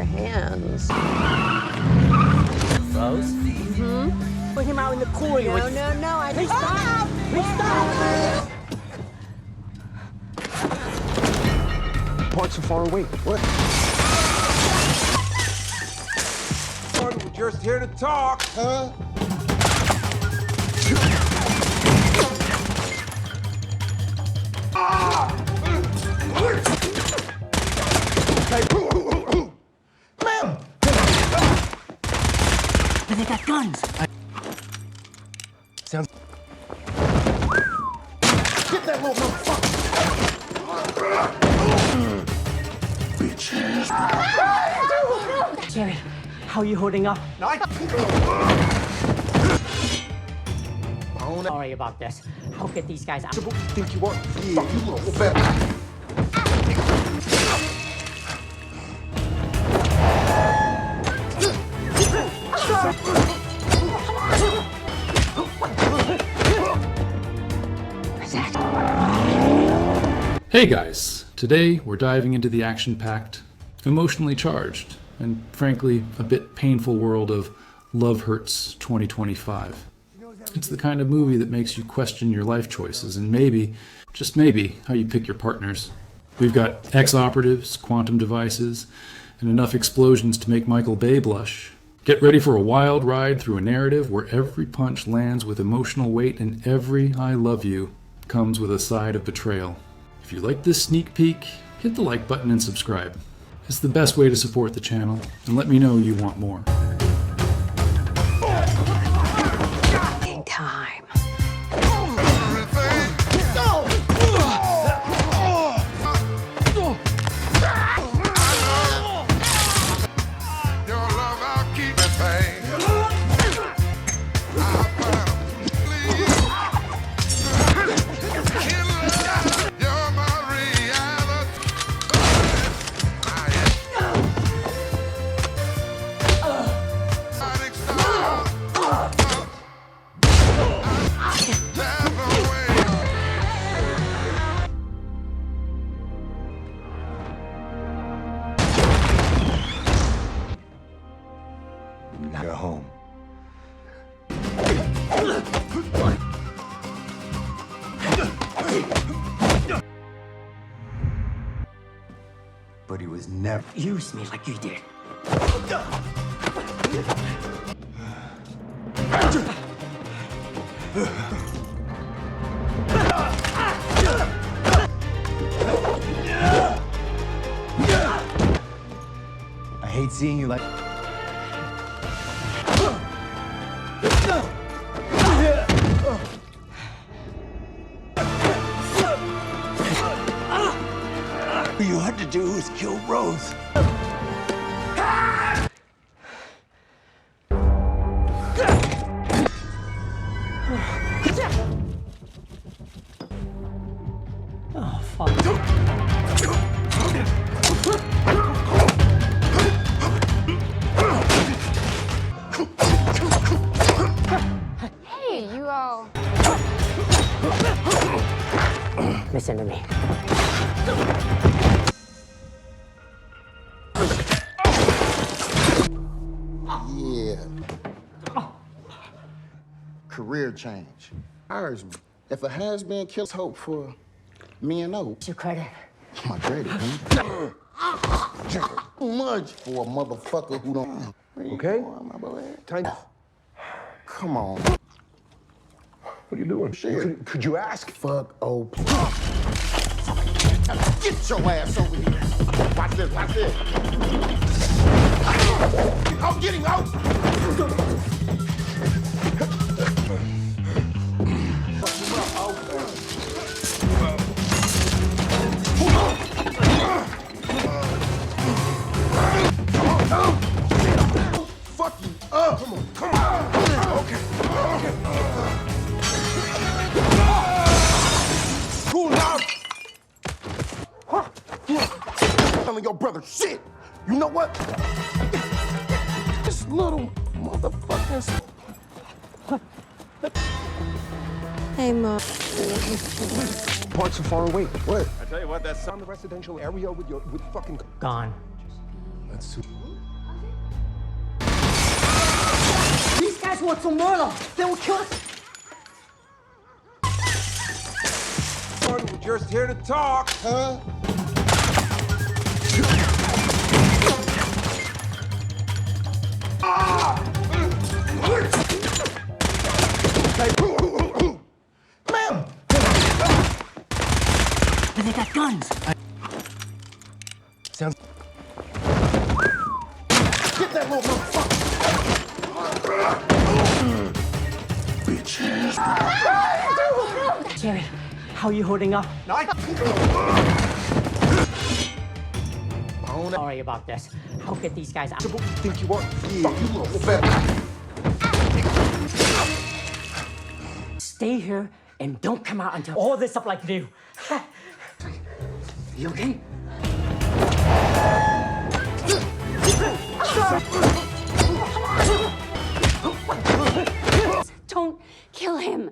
hands. Rose? Mm-hmm. Put him out in the corner. No, I Please stop! Please stop! Parts are far away. What? We're just here to talk. Huh? Ma'am! But they got guns. Sounds. Get that little motherfucker! Bitch. Jerry, how are you holding up? Sorry about this. I'll get these guys out. You think you are? Yeah, you little fat. Hey guys, today we're diving into the action-packed, emotionally charged, and frankly a bit painful world of Love Hurts 2025. It's the kind of movie that makes you question your life choices and maybe, just maybe, how you pick your partners. We've got ex-operatives, quantum devices, and enough explosions to make Michael Bay blush. Get ready for a wild ride through a narrative where every punch lands with emotional weight and every I love you comes with a side of betrayal. If you like this sneak peek, hit the like button and subscribe. It's the best way to support the channel, and let me know you want more. Time. Go home. But he was never. Use me like you did. I hate seeing you like. All you had to do was kill Rose. Oh, fuck. Hey, you all. Listen to me. Yeah. Career change. Hires me. If a has-been kills hope for me and O. It's your credit. My credit, huh? Too much for a motherfucker who don't. Where you Okay. going, my boy? Time. Come on. What are you doing? Shit. Could you ask? Fuck O. Get your ass over here. Watch this, watch this. I'm getting out. Fuck you up. Come on. Okay. Cool now. Telling your brother shit. You know what? This little motherfuckers. Hey, Mom. Parts are far away. What? I tell you what, that's On the residential area with fucking. Gone. That's. guys want some murder, they will kill us. We're just here to talk. Huh? Ma'am! They got guns. Sounds. Get that little motherfucker! Bitch ass. Jerry, how are you holding up? Sorry about this. I'll get these guys out. What do you think you are? Fuck you, little fat. Stay here and don't come out until all this stuff like new. You okay? Don't kill him.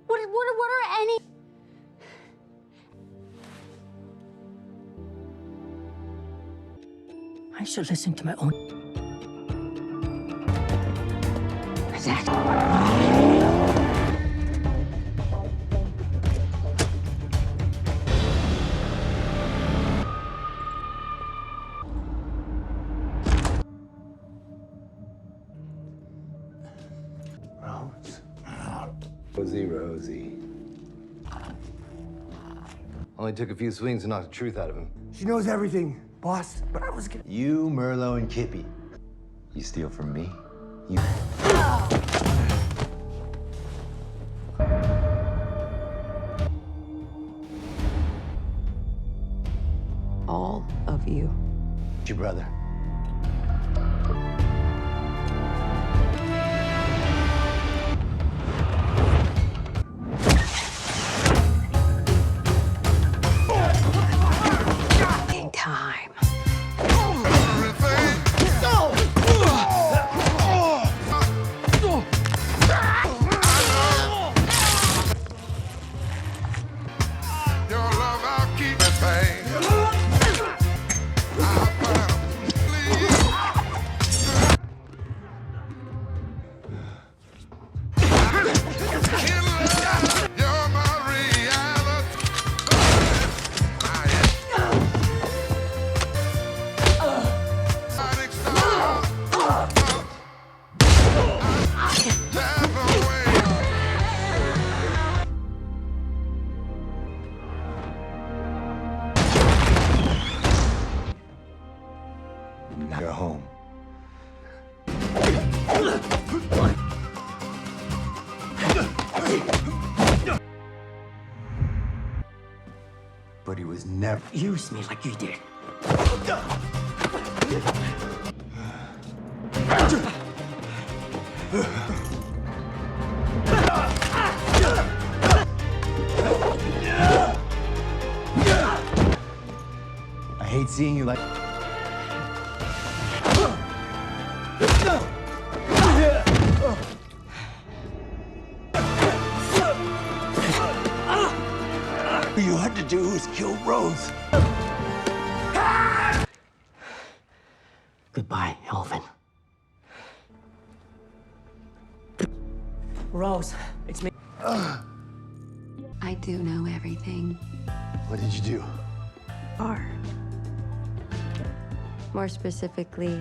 What are any... I should listen to my own. That... Rosie. Only took a few swings to knock the truth out of him. She knows everything, boss. But I was gonna... You, Merlot, and Kippy. You steal from me? You... All of you. Your brother. Time. Your love, I'll keep it, babe. You're my reality. You're home. But he was never... Use me like you did. I hate seeing you like... All you had to do was kill Rose. Goodbye, Elvin. Rose, it's me. I do know everything. What did you do? Are. More specifically,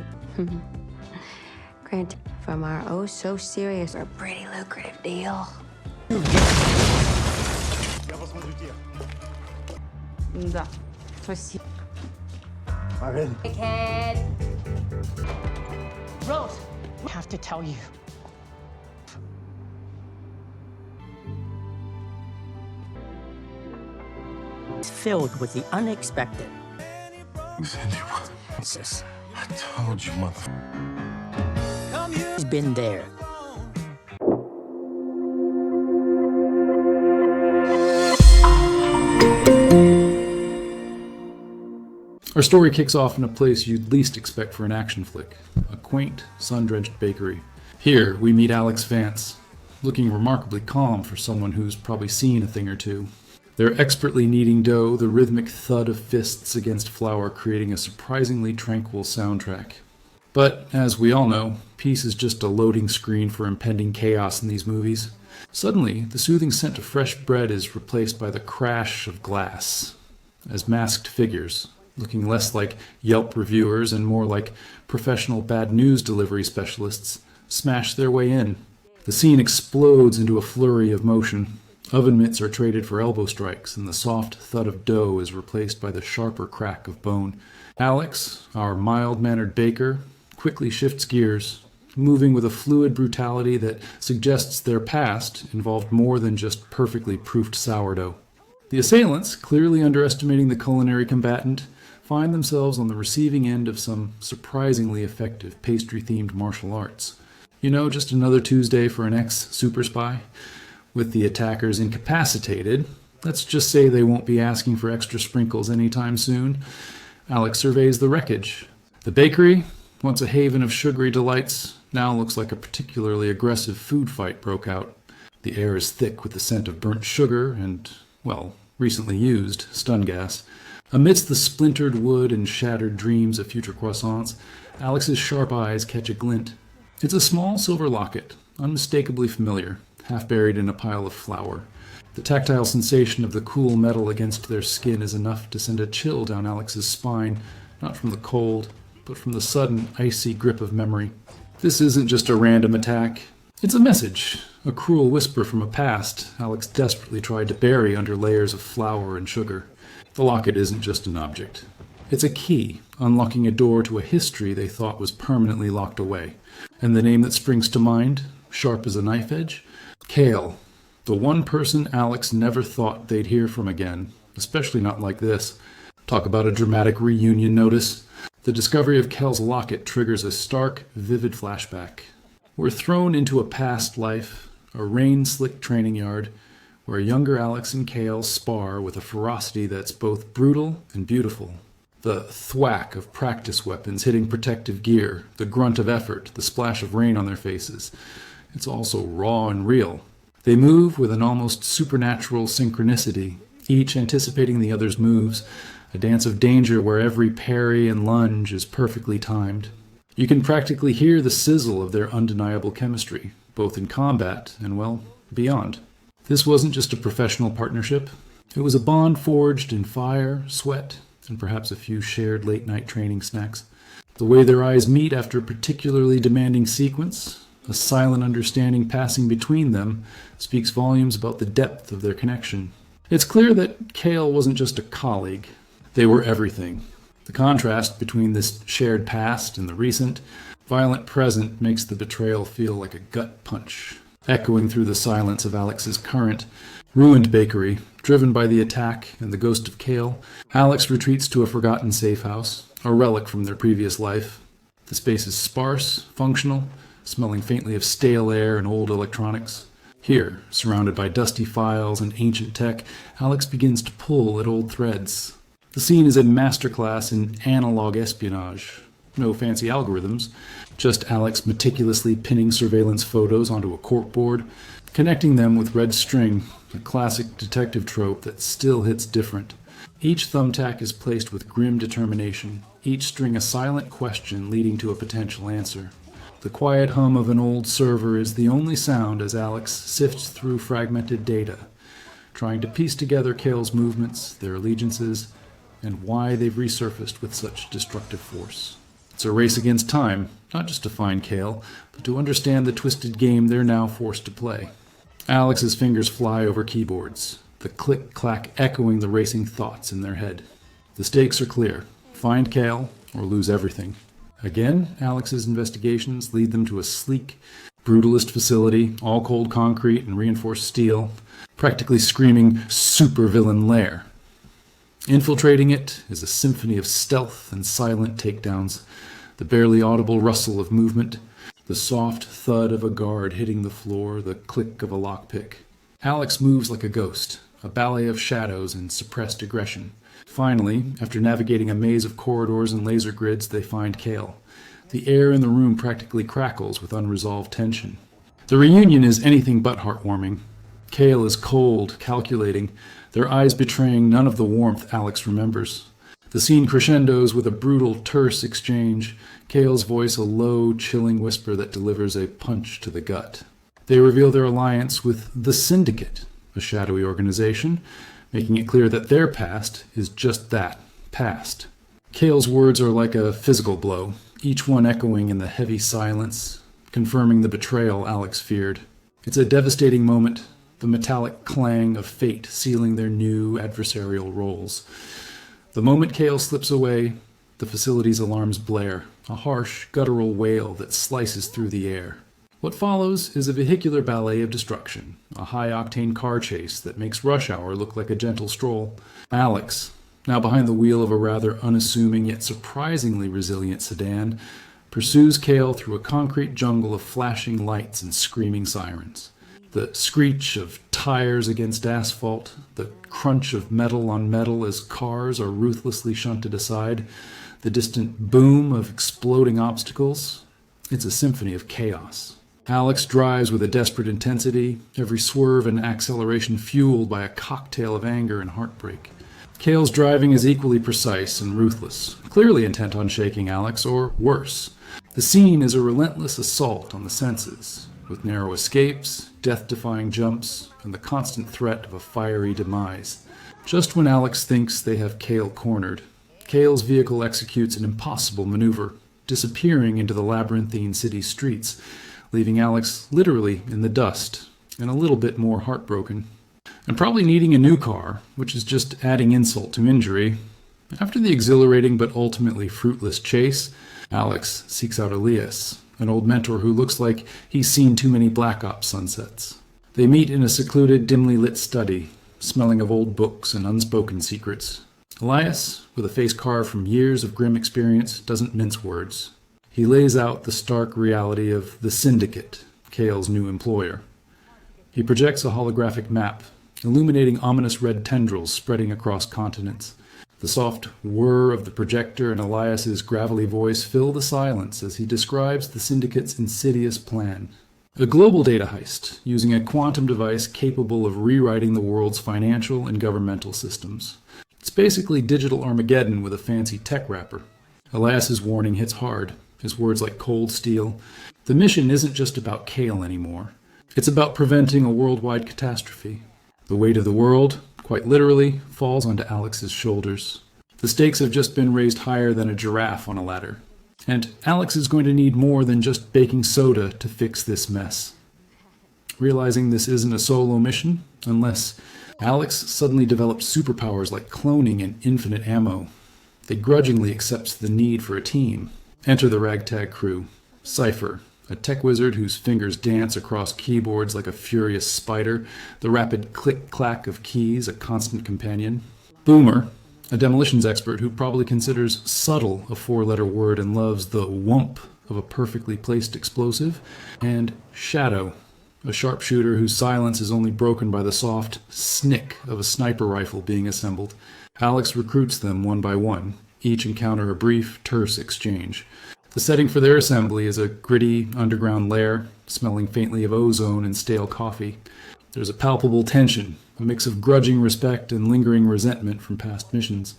grant from our oh so serious or pretty lucrative deal. Да. Спасибо. Marvin. Rose, I have to tell you. It's filled with the unexpected. You said you were. Sis, I told you, motherfucker. he's been there. Our story kicks off in a place you'd least expect for an action flick, a quaint, sun-drenched bakery. Here, we meet Alex Vance, looking remarkably calm for someone who's probably seen a thing or two. They're expertly kneading dough, the rhythmic thud of fists against flour creating a surprisingly tranquil soundtrack. But, as we all know, peace is just a loading screen for impending chaos in these movies. Suddenly, the soothing scent of fresh bread is replaced by the crash of glass, as masked figures, looking less like Yelp reviewers and more like professional bad news delivery specialists, smash their way in. The scene explodes into a flurry of motion. Oven mitts are traded for elbow strikes, and the soft thud of dough is replaced by the sharper crack of bone. Alex, our mild-mannered baker, quickly shifts gears, moving with a fluid brutality that suggests their past involved more than just perfectly proofed sourdough. The assailants, clearly underestimating the culinary combatant, find themselves on the receiving end of some surprisingly effective pastry-themed martial arts. You know, just another Tuesday for an ex-super spy. With the attackers incapacitated, let's just say they won't be asking for extra sprinkles anytime soon. Alex surveys the wreckage. The bakery, once a haven of sugary delights, now looks like a particularly aggressive food fight broke out. The air is thick with the scent of burnt sugar and, well, recently used stun gas. Amidst the splintered wood and shattered dreams of future croissants, Alex's sharp eyes catch a glint. It's a small silver locket, unmistakably familiar, half buried in a pile of flour. The tactile sensation of the cool metal against their skin is enough to send a chill down Alex's spine, not from the cold, but from the sudden, icy grip of memory. This isn't just a random attack. It's a message, a cruel whisper from a past Alex desperately tried to bury under layers of flour and sugar. The locket isn't just an object. It's a key, unlocking a door to a history they thought was permanently locked away. And the name that springs to mind, sharp as a knife edge? Cale, the one person Alex never thought they'd hear from again, especially not like this. Talk about a dramatic reunion notice. The discovery of Cale's locket triggers a stark, vivid flashback. We're thrown into a past life, a rain-slick training yard, where younger Alex and Cale spar with a ferocity that's both brutal and beautiful. The thwack of practice weapons hitting protective gear, the grunt of effort, the splash of rain on their faces. It's also raw and real. They move with an almost supernatural synchronicity, each anticipating the other's moves, a dance of danger where every parry and lunge is perfectly timed. You can practically hear the sizzle of their undeniable chemistry, both in combat and, well, beyond. This wasn't just a professional partnership. It was a bond forged in fire, sweat, and perhaps a few shared late-night training snacks. The way their eyes meet after a particularly demanding sequence, a silent understanding passing between them, speaks volumes about the depth of their connection. It's clear that Cale wasn't just a colleague. They were everything. The contrast between this shared past and the recent, violent present makes the betrayal feel like a gut punch, echoing through the silence of Alex's current, ruined bakery. Driven by the attack and the ghost of Cale, Alex retreats to a forgotten safe house, a relic from their previous life. The space is sparse, functional, smelling faintly of stale air and old electronics. Here, surrounded by dusty files and ancient tech, Alex begins to pull at old threads. The scene is a masterclass in analog espionage. No fancy algorithms, just Alex meticulously pinning surveillance photos onto a corkboard, connecting them with red string, a classic detective trope that still hits different. Each thumbtack is placed with grim determination, each string a silent question leading to a potential answer. The quiet hum of an old server is the only sound as Alex sifts through fragmented data, trying to piece together Cale's movements, their allegiances, and why they've resurfaced with such destructive force. It's a race against time, not just to find Cale, but to understand the twisted game they're now forced to play. Alex's fingers fly over keyboards, the click-clack echoing the racing thoughts in their head. The stakes are clear. Find Cale, or lose everything. Again, Alex's investigations lead them to a sleek, brutalist facility, all cold concrete and reinforced steel, practically screaming supervillain lair. Infiltrating it is a symphony of stealth and silent takedowns, the barely audible rustle of movement, the soft thud of a guard hitting the floor, the click of a lockpick. Alex moves like a ghost, a ballet of shadows and suppressed aggression. Finally, after navigating a maze of corridors and laser grids, they find Cale. The air in the room practically crackles with unresolved tension. The reunion is anything but heartwarming. Cale is cold, calculating, their eyes betraying none of the warmth Alex remembers. The scene crescendos with a brutal, terse exchange, Kale's voice a low, chilling whisper that delivers a punch to the gut. They reveal their alliance with the Syndicate, a shadowy organization, making it clear that their past is just that, past. Kale's words are like a physical blow, each one echoing in the heavy silence, confirming the betrayal Alex feared. It's a devastating moment, the metallic clang of fate sealing their new adversarial roles. The moment Kale slips away, the facility's alarms blare, a harsh, guttural wail that slices through the air. What follows is a vehicular ballet of destruction, a high-octane car chase that makes rush hour look like a gentle stroll. Alex, now behind the wheel of a rather unassuming yet surprisingly resilient sedan, pursues Kale through a concrete jungle of flashing lights and screaming sirens. The screech of tires against asphalt, the crunch of metal on metal as cars are ruthlessly shunted aside, the distant boom of exploding obstacles. It's a symphony of chaos. Alex drives with a desperate intensity, every swerve and acceleration fueled by a cocktail of anger and heartbreak. Kale's driving is equally precise and ruthless, clearly intent on shaking Alex, or worse. The scene is a relentless assault on the senses, with narrow escapes, death-defying jumps, and the constant threat of a fiery demise. Just when Alex thinks they have Kale cornered, Kale's vehicle executes an impossible maneuver, disappearing into the labyrinthine city streets, leaving Alex literally in the dust, and a little bit more heartbroken. And probably needing a new car, which is just adding insult to injury. After the exhilarating but ultimately fruitless chase, Alex seeks out Elias, an old mentor who looks like he's seen too many Black Ops sunsets. They meet in a secluded, dimly lit study, smelling of old books and unspoken secrets. Elias, with a face carved from years of grim experience, doesn't mince words. He lays out the stark reality of the Syndicate, Kale's new employer. He projects a holographic map, illuminating ominous red tendrils spreading across continents. The soft whir of the projector and Elias's gravelly voice fill the silence as he describes the Syndicate's insidious plan. A global data heist, using a quantum device capable of rewriting the world's financial and governmental systems. It's basically digital Armageddon with a fancy tech wrapper. Elias's warning hits hard, his words like cold steel. The mission isn't just about Kale anymore. It's about preventing a worldwide catastrophe. The weight of the world, quite literally, falls onto Alex's shoulders. The stakes have just been raised higher than a giraffe on a ladder. And Alex is going to need more than just baking soda to fix this mess. Realizing this isn't a solo mission, unless Alex suddenly develops superpowers like cloning and infinite ammo, they grudgingly accepts the need for a team. Enter the ragtag crew. Cypher, a tech wizard whose fingers dance across keyboards like a furious spider, the rapid click-clack of keys a constant companion. Boomer, a demolitions expert who probably considers subtle a four-letter word and loves the whump of a perfectly placed explosive. And Shadow, a sharpshooter whose silence is only broken by the soft snick of a sniper rifle being assembled. Alex recruits them one by one. Each encounter a brief, terse exchange. The setting for their assembly is a gritty underground lair, smelling faintly of ozone and stale coffee. There's a palpable tension, a mix of grudging respect and lingering resentment from past missions.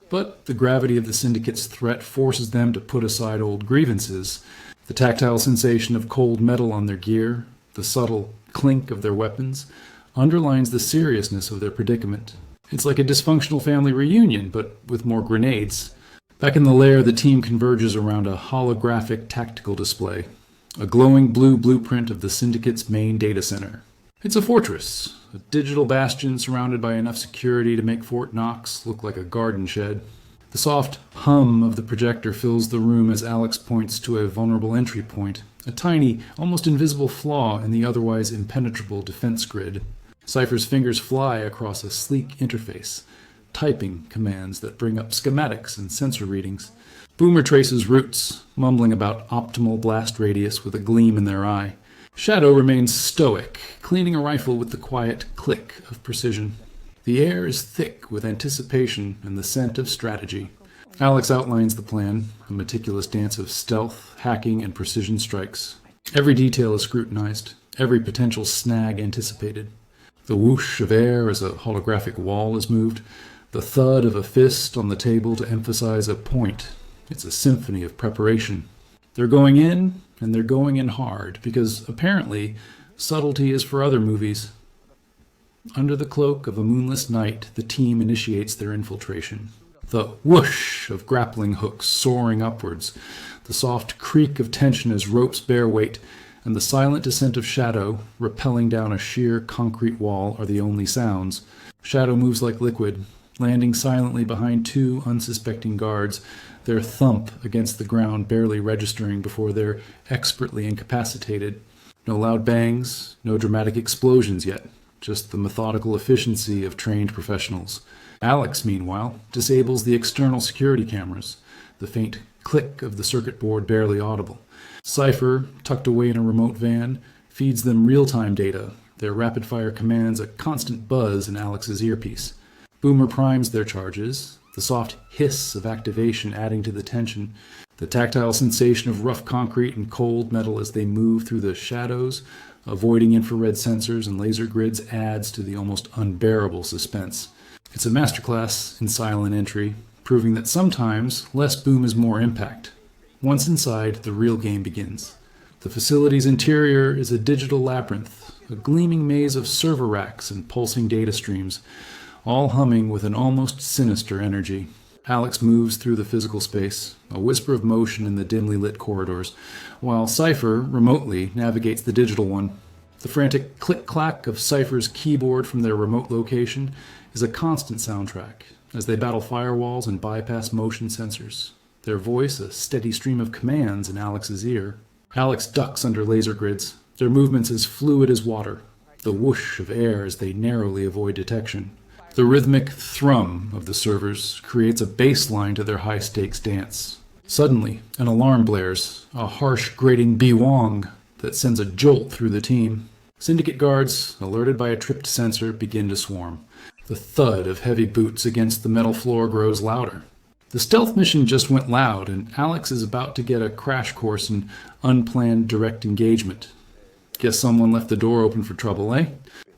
But the gravity of the Syndicate's threat forces them to put aside old grievances. The tactile sensation of cold metal on their gear, the subtle clink of their weapons, underlines the seriousness of their predicament. It's like a dysfunctional family reunion, but with more grenades. Back in the lair, the team converges around a holographic tactical display, a glowing blue blueprint of the Syndicate's main data center. It's a fortress, a digital bastion surrounded by enough security to make Fort Knox look like a garden shed. The soft hum of the projector fills the room as Alex points to a vulnerable entry point, a tiny, almost invisible flaw in the otherwise impenetrable defense grid. Cypher's fingers fly across a sleek interface, typing commands that bring up schematics and sensor readings. Boomer traces routes, mumbling about optimal blast radius with a gleam in their eye. Shadow remains stoic, cleaning a rifle with the quiet click of precision. The air is thick with anticipation and the scent of strategy. Alex outlines the plan, a meticulous dance of stealth, hacking, and precision strikes. Every detail is scrutinized, every potential snag anticipated. The whoosh of air as a holographic wall is moved, The thud of a fist on the table to emphasize a point. It's a symphony of preparation. They're going in, and they're going in hard, because apparently subtlety is for other movies. Under the cloak of a moonless night, the team initiates their infiltration. The whoosh of grappling hooks soaring upwards, the soft creak of tension as ropes bear weight, and the silent descent of Shadow, rappelling down a sheer concrete wall, are the only sounds. Shadow moves like liquid, landing silently behind two unsuspecting guards, their thump against the ground barely registering before they're expertly incapacitated. No loud bangs, no dramatic explosions yet, just the methodical efficiency of trained professionals. Alex, meanwhile, disables the external security cameras, the faint click of the circuit board barely audible. Cypher, tucked away in a remote van, feeds them real-time data, their rapid-fire commands a constant buzz in Alex's earpiece. Boomer primes their charges, the soft hiss of activation adding to the tension, the tactile sensation of rough concrete and cold metal as they move through the shadows, avoiding infrared sensors and laser grids adds to the almost unbearable suspense. It's a masterclass in silent entry, proving that sometimes less boom is more impact. Once inside, the real game begins. The facility's interior is a digital labyrinth, a gleaming maze of server racks and pulsing data streams, all humming with an almost sinister energy. Alex moves through the physical space, a whisper of motion in the dimly lit corridors, while Cypher remotely navigates the digital one. The frantic click-clack of Cypher's keyboard from their remote location is a constant soundtrack as they battle firewalls and bypass motion sensors, their voice a steady stream of commands in Alex's ear. Alex ducks under laser grids, their movements as fluid as water, the whoosh of air as they narrowly avoid detection. The rhythmic thrum of the servers creates a bass line to their high-stakes dance. Suddenly, an alarm blares, a harsh, grating bewong that sends a jolt through the team. Syndicate guards, alerted by a tripped sensor, begin to swarm. The thud of heavy boots against the metal floor grows louder. The stealth mission just went loud, and Alex is about to get a crash course in unplanned direct engagement. Guess someone left the door open for trouble, eh?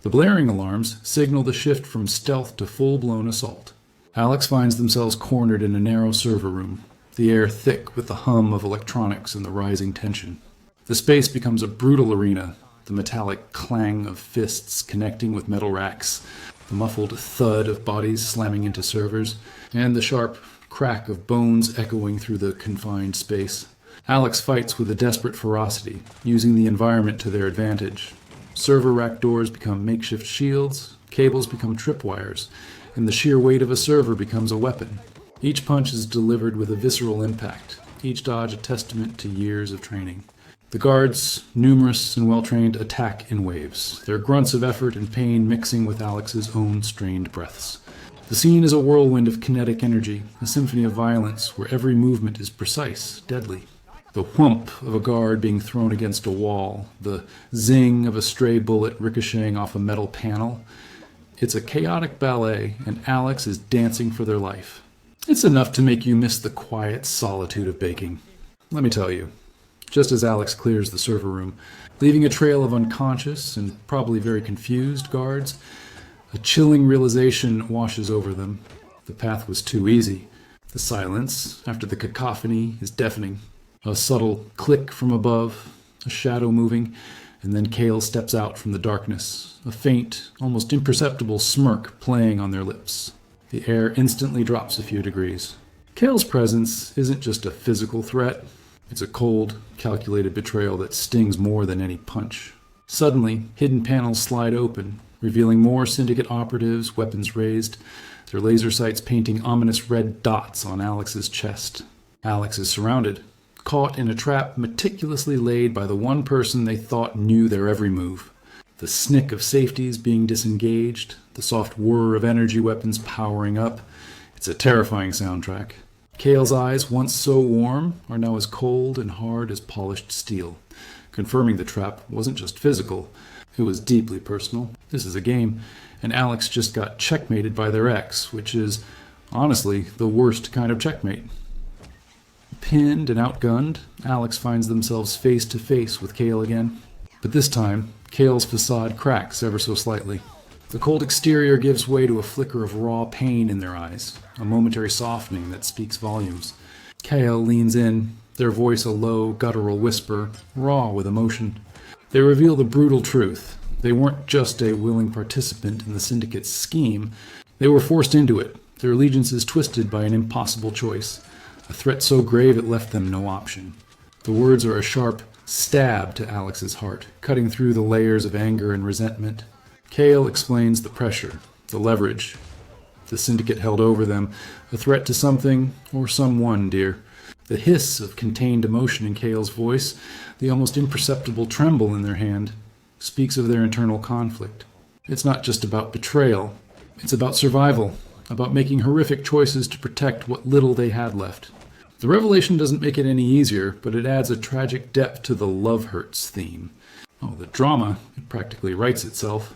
The blaring alarms signal the shift from stealth to full-blown assault. Alex finds themselves cornered in a narrow server room, the air thick with the hum of electronics and the rising tension. The space becomes a brutal arena, the metallic clang of fists connecting with metal racks, the muffled thud of bodies slamming into servers, and the sharp crack of bones echoing through the confined space. Alex fights with a desperate ferocity, using the environment to their advantage. Server rack doors become makeshift shields, cables become tripwires, and the sheer weight of a server becomes a weapon. Each punch is delivered with a visceral impact, each dodge a testament to years of training. The guards, numerous and well-trained, attack in waves, their grunts of effort and pain mixing with Alex's own strained breaths. The scene is a whirlwind of kinetic energy, a symphony of violence where every movement is precise, deadly. The whump of a guard being thrown against a wall, the zing of a stray bullet ricocheting off a metal panel. It's a chaotic ballet, and Alex is dancing for their life. It's enough to make you miss the quiet solitude of baking. Let me tell you, just as Alex clears the server room, leaving a trail of unconscious and probably very confused guards, a chilling realization washes over them. The path was too easy. The silence, after the cacophony, is deafening. A subtle click from above, a shadow moving, and then Kale steps out from the darkness, a faint, almost imperceptible smirk playing on their lips. The air instantly drops a few degrees. Kale's presence isn't just a physical threat. It's a cold, calculated betrayal that stings more than any punch. Suddenly, hidden panels slide open, revealing more syndicate operatives, weapons raised, their laser sights painting ominous red dots on Alex's chest. Alex is surrounded, caught in a trap meticulously laid by the one person they thought knew their every move. The snick of safeties being disengaged, the soft whir of energy weapons powering up. It's a terrifying soundtrack. Kale's eyes, once so warm, are now as cold and hard as polished steel, confirming the trap wasn't just physical, it was deeply personal. This is a game, and Alex just got checkmated by their ex, which is, honestly, the worst kind of checkmate. Pinned and outgunned, Alex finds themselves face to face with Kale again. But this time, Kale's facade cracks ever so slightly. The cold exterior gives way to a flicker of raw pain in their eyes, a momentary softening that speaks volumes. Kale leans in, their voice a low, guttural whisper, raw with emotion. They reveal the brutal truth. They weren't just a willing participant in the Syndicate's scheme. They were forced into it, their allegiances twisted by an impossible choice, a threat so grave it left them no option. The words are a sharp stab to Alex's heart, cutting through the layers of anger and resentment. Kale explains the pressure, the leverage the Syndicate held over them, a threat to something or someone dear. The hiss of contained emotion in Kale's voice, the almost imperceptible tremble in their hand, speaks of their internal conflict. It's not just about betrayal. It's about survival, about making horrific choices to protect what little they had left. The revelation doesn't make it any easier, but it adds a tragic depth to the love hurts theme. Oh, the drama, it practically writes itself.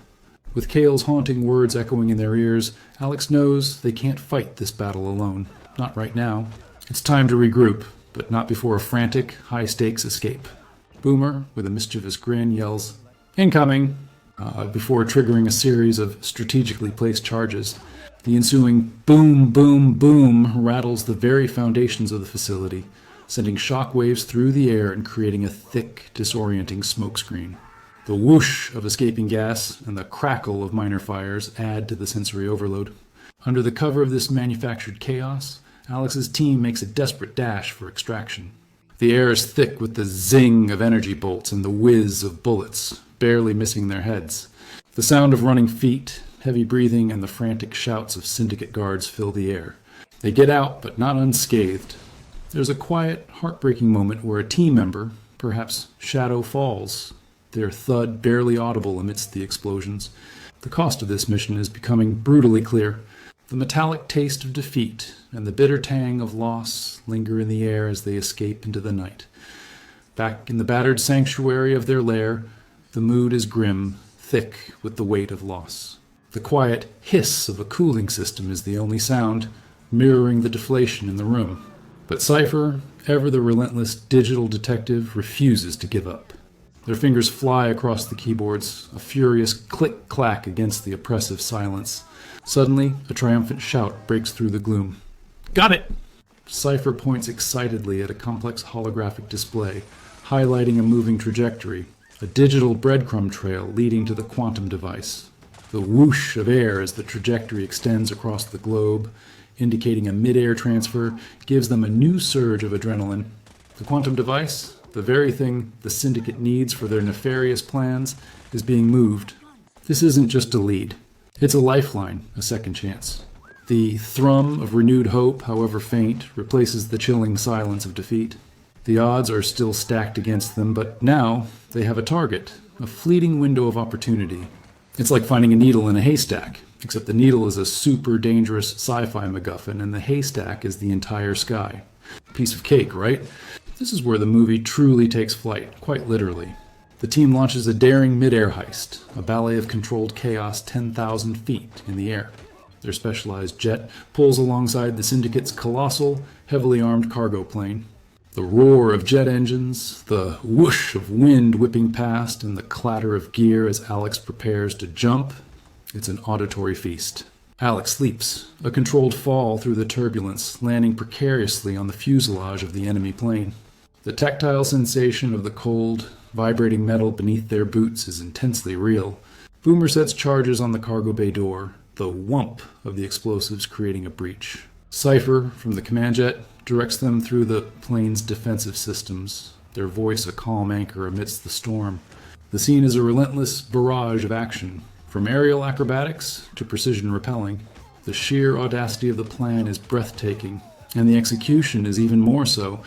With Kale's haunting words echoing in their ears, Alex knows they can't fight this battle alone. Not right now. It's time to regroup, but not before a frantic, high-stakes escape. Boomer, with a mischievous grin, yells, "Incoming!" Before triggering a series of strategically placed charges. The ensuing boom, boom, boom rattles the very foundations of the facility, sending shockwaves through the air and creating a thick, disorienting smokescreen. The whoosh of escaping gas and the crackle of minor fires add to the sensory overload. Under the cover of this manufactured chaos, Alex's team makes a desperate dash for extraction. The air is thick with the zing of energy bolts and the whiz of bullets, barely missing their heads. The sound of running feet, heavy breathing, and the frantic shouts of Syndicate guards fill the air. They get out, but not unscathed. There's a quiet, heartbreaking moment where a team member, perhaps Shadow, falls, their thud barely audible amidst the explosions. The cost of this mission is becoming brutally clear. The metallic taste of defeat and the bitter tang of loss linger in the air as they escape into the night. Back in the battered sanctuary of their lair, the mood is grim, thick with the weight of loss. The quiet hiss of a cooling system is the only sound, mirroring the deflation in the room. But Cypher, ever the relentless digital detective, refuses to give up. Their fingers fly across the keyboards, a furious click-clack against the oppressive silence. Suddenly, a triumphant shout breaks through the gloom. "Got it!" Cypher points excitedly at a complex holographic display, highlighting a moving trajectory, a digital breadcrumb trail leading to the quantum device. The whoosh of air as the trajectory extends across the globe, indicating a mid-air transfer, gives them a new surge of adrenaline. The quantum device, the very thing the Syndicate needs for their nefarious plans, is being moved. This isn't just a lead. It's a lifeline, a second chance. The thrum of renewed hope, however faint, replaces the chilling silence of defeat. The odds are still stacked against them, but now they have a target, a fleeting window of opportunity. It's like finding a needle in a haystack, except the needle is a super dangerous sci-fi MacGuffin, and the haystack is the entire sky. Piece of cake, right? This is where the movie truly takes flight, quite literally. The team launches a daring mid-air heist, a ballet of controlled chaos 10,000 feet in the air. Their specialized jet pulls alongside the Syndicate's colossal, heavily armed cargo plane. The roar of jet engines, the whoosh of wind whipping past, and the clatter of gear as Alex prepares to jump. It's an auditory feast. Alex leaps, a controlled fall through the turbulence, landing precariously on the fuselage of the enemy plane. The tactile sensation of the cold, vibrating metal beneath their boots is intensely real. Boomer sets charges on the cargo bay door, the whump of the explosives creating a breach. Cypher, from the command jet, directs them through the plane's defensive systems, their voice a calm anchor amidst the storm. The scene is a relentless barrage of action, from aerial acrobatics to precision rappelling. The sheer audacity of the plan is breathtaking, and the execution is even more so.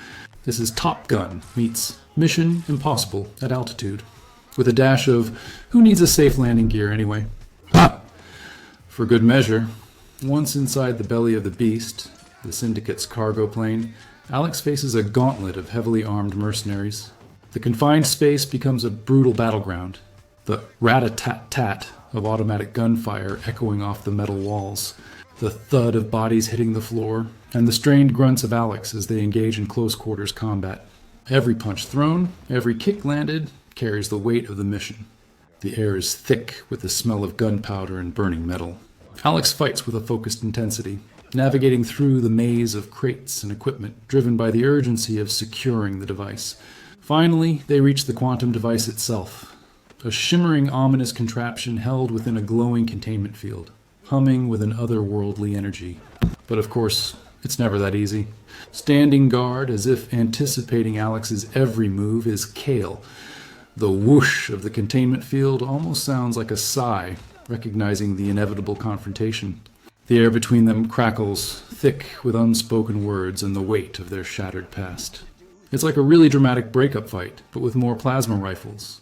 This is Top Gun meets Mission Impossible at altitude, with a dash of, who needs a safe landing gear anyway? Ha! For good measure. Once inside the belly of the beast, the Syndicate's cargo plane, Alex faces a gauntlet of heavily armed mercenaries. The confined space becomes a brutal battleground, the rat-a-tat-tat of automatic gunfire echoing off the metal walls, the thud of bodies hitting the floor, and the strained grunts of Alex as they engage in close-quarters combat. Every punch thrown, every kick landed, carries the weight of the mission. The air is thick with the smell of gunpowder and burning metal. Alex fights with a focused intensity, navigating through the maze of crates and equipment, driven by the urgency of securing the device. Finally, they reach the quantum device itself, a shimmering, ominous contraption held within a glowing containment field, humming with an otherworldly energy. But of course, it's never that easy. Standing guard, as if anticipating Alex's every move, is Kale. The whoosh of the containment field almost sounds like a sigh, recognizing the inevitable confrontation. The air between them crackles, thick with unspoken words and the weight of their shattered past. It's like a really dramatic breakup fight, but with more plasma rifles.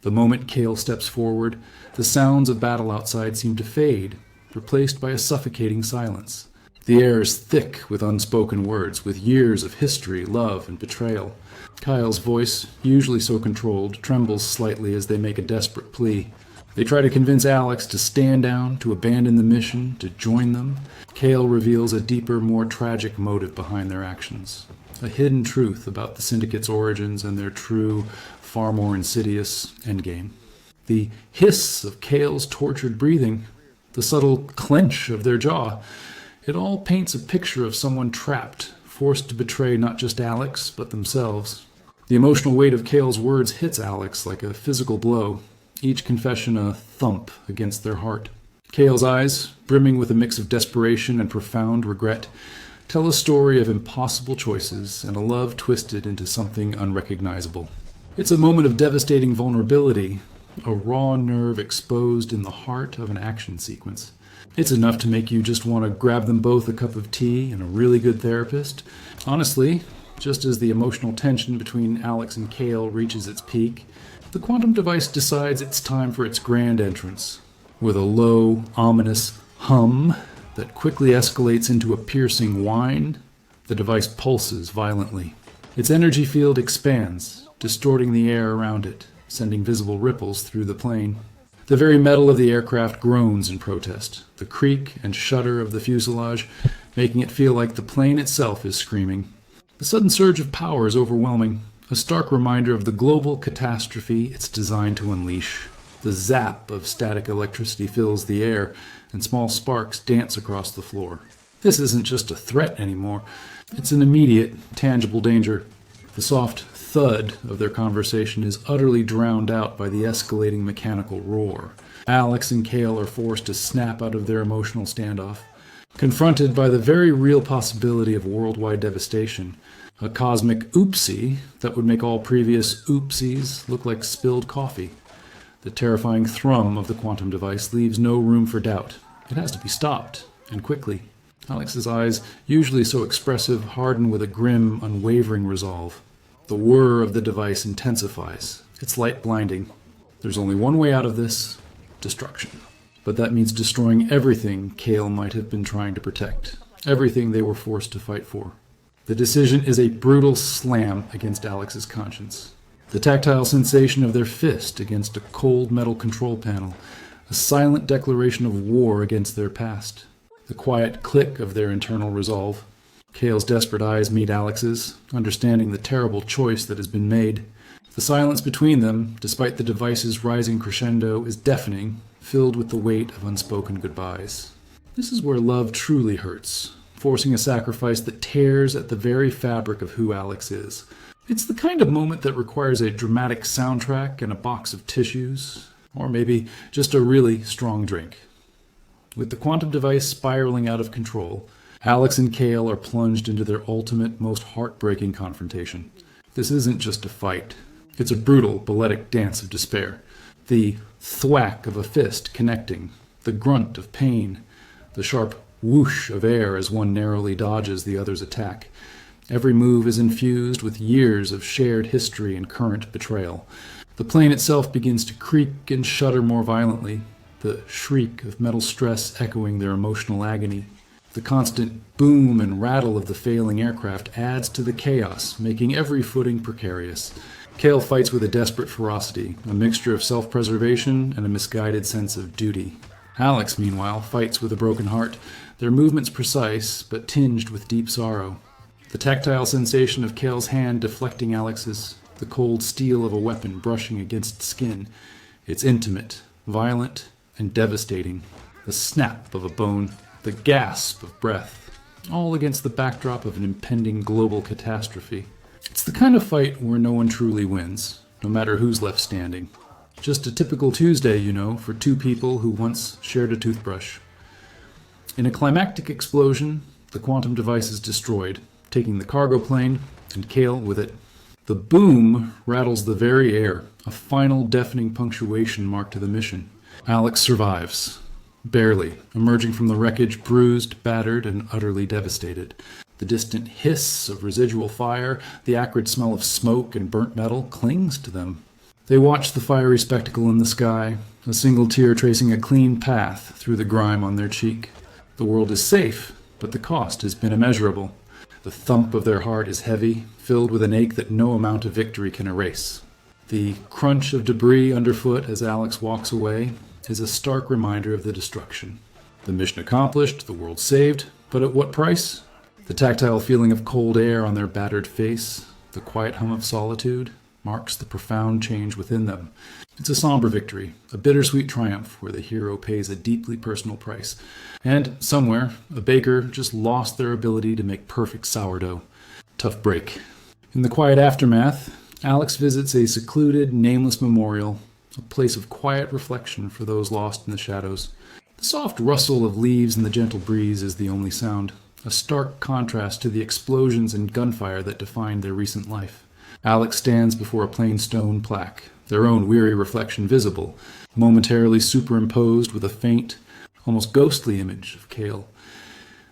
The moment Kale steps forward, the sounds of battle outside seem to fade, replaced by a suffocating silence. The air is thick with unspoken words, with years of history, love, and betrayal. Kyle's voice, usually so controlled, trembles slightly as they make a desperate plea. They try to convince Alex to stand down, to abandon the mission, to join them. Kale reveals a deeper, more tragic motive behind their actions. A hidden truth about the Syndicate's origins and their true, far more insidious endgame. The hiss of Kale's tortured breathing, the subtle clench of their jaw, it all paints a picture of someone trapped, forced to betray not just Alex, but themselves. The emotional weight of Kale's words hits Alex like a physical blow, each confession a thump against their heart. Kale's eyes, brimming with a mix of desperation and profound regret, tell a story of impossible choices and a love twisted into something unrecognizable. It's a moment of devastating vulnerability, a raw nerve exposed in the heart of an action sequence. It's enough to make you just want to grab them both a cup of tea and a really good therapist. Honestly, just as the emotional tension between Alex and Kale reaches its peak, the quantum device decides it's time for its grand entrance. With a low, ominous hum that quickly escalates into a piercing whine, the device pulses violently. Its energy field expands, distorting the air around it, sending visible ripples through the plane. The very metal of the aircraft groans in protest, the creak and shudder of the fuselage making it feel like the plane itself is screaming. The sudden surge of power is overwhelming, a stark reminder of the global catastrophe it's designed to unleash. The zap of static electricity fills the air, and small sparks dance across the floor. This isn't just a threat anymore. It's an immediate, tangible danger. The soft thud of their conversation is utterly drowned out by the escalating mechanical roar. Alex and Kale are forced to snap out of their emotional standoff, confronted by the very real possibility of worldwide devastation, a cosmic oopsie that would make all previous oopsies look like spilled coffee. The terrifying thrum of the quantum device leaves no room for doubt. It has to be stopped, and quickly. Alex's eyes, usually so expressive, harden with a grim, unwavering resolve. The whir of the device intensifies, its light blinding. There's only one way out of this: destruction. But that means destroying everything Kale might have been trying to protect, everything they were forced to fight for. The decision is a brutal slam against Alex's conscience. The tactile sensation of their fist against a cold metal control panel, a silent declaration of war against their past. The quiet click of their internal resolve. Kale's desperate eyes meet Alex's, understanding the terrible choice that has been made. The silence between them, despite the device's rising crescendo, is deafening, filled with the weight of unspoken goodbyes. This is where love truly hurts, forcing a sacrifice that tears at the very fabric of who Alex is. It's the kind of moment that requires a dramatic soundtrack and a box of tissues, or maybe just a really strong drink. With the quantum device spiraling out of control, Alex and Kale are plunged into their ultimate, most heartbreaking confrontation. This isn't just a fight. It's a brutal, balletic dance of despair. The thwack of a fist connecting, the grunt of pain, the sharp whoosh of air as one narrowly dodges the other's attack. Every move is infused with years of shared history and current betrayal. The plane itself begins to creak and shudder more violently, the shriek of metal stress echoing their emotional agony. The constant boom and rattle of the failing aircraft adds to the chaos, making every footing precarious. Kale fights with a desperate ferocity, a mixture of self-preservation and a misguided sense of duty. Alex, meanwhile, fights with a broken heart, their movements precise, but tinged with deep sorrow. The tactile sensation of Kale's hand deflecting Alex's, the cold steel of a weapon brushing against skin. It's intimate, violent, and devastating. The snap of a bone, the gasp of breath, all against the backdrop of an impending global catastrophe. It's the kind of fight where no one truly wins, no matter who's left standing. Just a typical Tuesday, you know, for two people who once shared a toothbrush. In a climactic explosion, the quantum device is destroyed, taking the cargo plane and Cale with it. The boom rattles the very air, a final deafening punctuation mark to the mission. Alex survives, barely, emerging from the wreckage bruised, battered, and utterly devastated. The distant hiss of residual fire, the acrid smell of smoke and burnt metal clings to them. They watch the fiery spectacle in the sky, a single tear tracing a clean path through the grime on their cheek. The world is safe, but the cost has been immeasurable. The thump of their heart is heavy, filled with an ache that no amount of victory can erase. The crunch of debris underfoot as Alex walks away is a stark reminder of the destruction. The mission accomplished, the world saved, but at what price? The tactile feeling of cold air on their battered face, the quiet hum of solitude, marks the profound change within them. It's a somber victory, a bittersweet triumph where the hero pays a deeply personal price. And somewhere, a baker just lost their ability to make perfect sourdough. Tough break. In the quiet aftermath, Alex visits a secluded, nameless memorial, a place of quiet reflection for those lost in the shadows. The soft rustle of leaves in the gentle breeze is the only sound, a stark contrast to the explosions and gunfire that defined their recent life. Alex stands before a plain stone plaque, their own weary reflection visible, momentarily superimposed with a faint, almost ghostly image of Cale.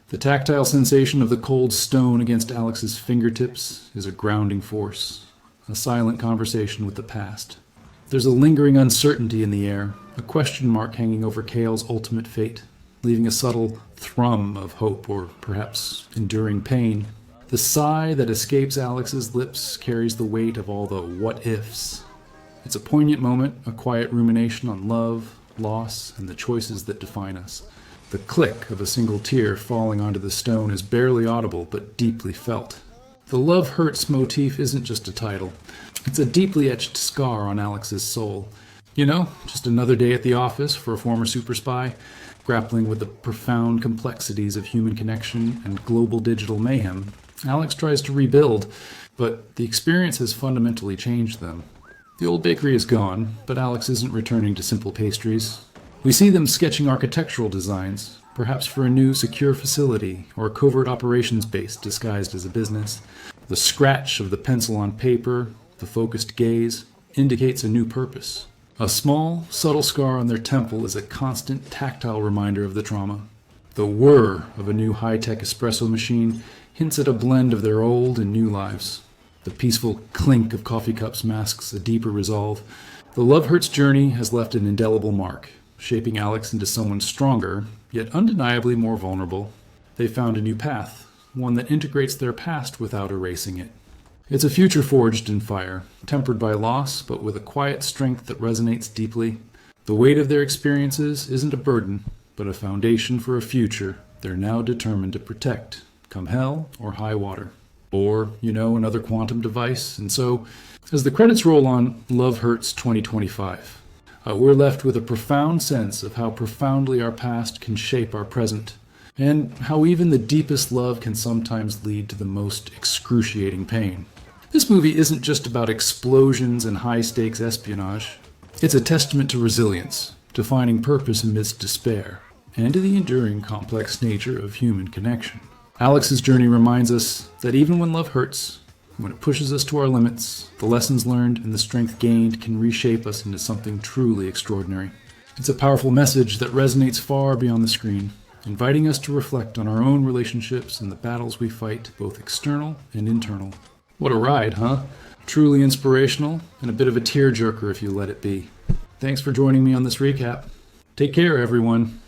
The tactile sensation of the cold stone against Alex's fingertips is a grounding force, a silent conversation with the past. There's a lingering uncertainty in the air, a question mark hanging over Cale's ultimate fate, leaving a subtle thrum of hope or perhaps enduring pain. The sigh that escapes Alex's lips carries the weight of all the what-ifs. It's a poignant moment, a quiet rumination on love, loss, and the choices that define us. The click of a single tear falling onto the stone is barely audible, but deeply felt. The love hurts motif isn't just a title. It's a deeply etched scar on Alex's soul. You know, just another day at the office for a former super spy, grappling with the profound complexities of human connection and global digital mayhem. Alex tries to rebuild, but the experience has fundamentally changed them. The old bakery is gone, but Alex isn't returning to simple pastries. We see them sketching architectural designs, perhaps for a new secure facility or a covert operations base disguised as a business. The scratch of the pencil on paper, the focused gaze, indicates a new purpose. A small, subtle scar on their temple is a constant tactile reminder of the trauma. The whir of a new high-tech espresso machine hints at a blend of their old and new lives. The peaceful clink of coffee cups masks a deeper resolve. The Love Hurts journey has left an indelible mark, shaping Alex into someone stronger, yet undeniably more vulnerable. They found a new path, one that integrates their past without erasing it. It's a future forged in fire, tempered by loss, but with a quiet strength that resonates deeply. The weight of their experiences isn't a burden, but a foundation for a future they're now determined to protect, come hell or high water. Or, you know, another quantum device. And so, as the credits roll on Love Hurts 2025, we're left with a profound sense of how profoundly our past can shape our present, and how even the deepest love can sometimes lead to the most excruciating pain. This movie isn't just about explosions and high-stakes espionage. It's a testament to resilience, to finding purpose amidst despair, and to the enduring complex nature of human connection. Alex's journey reminds us that even when love hurts, when it pushes us to our limits, the lessons learned and the strength gained can reshape us into something truly extraordinary. It's a powerful message that resonates far beyond the screen, inviting us to reflect on our own relationships and the battles we fight, both external and internal. What a ride, huh? Truly inspirational, and a bit of a tearjerker if you let it be. Thanks for joining me on this recap. Take care, everyone.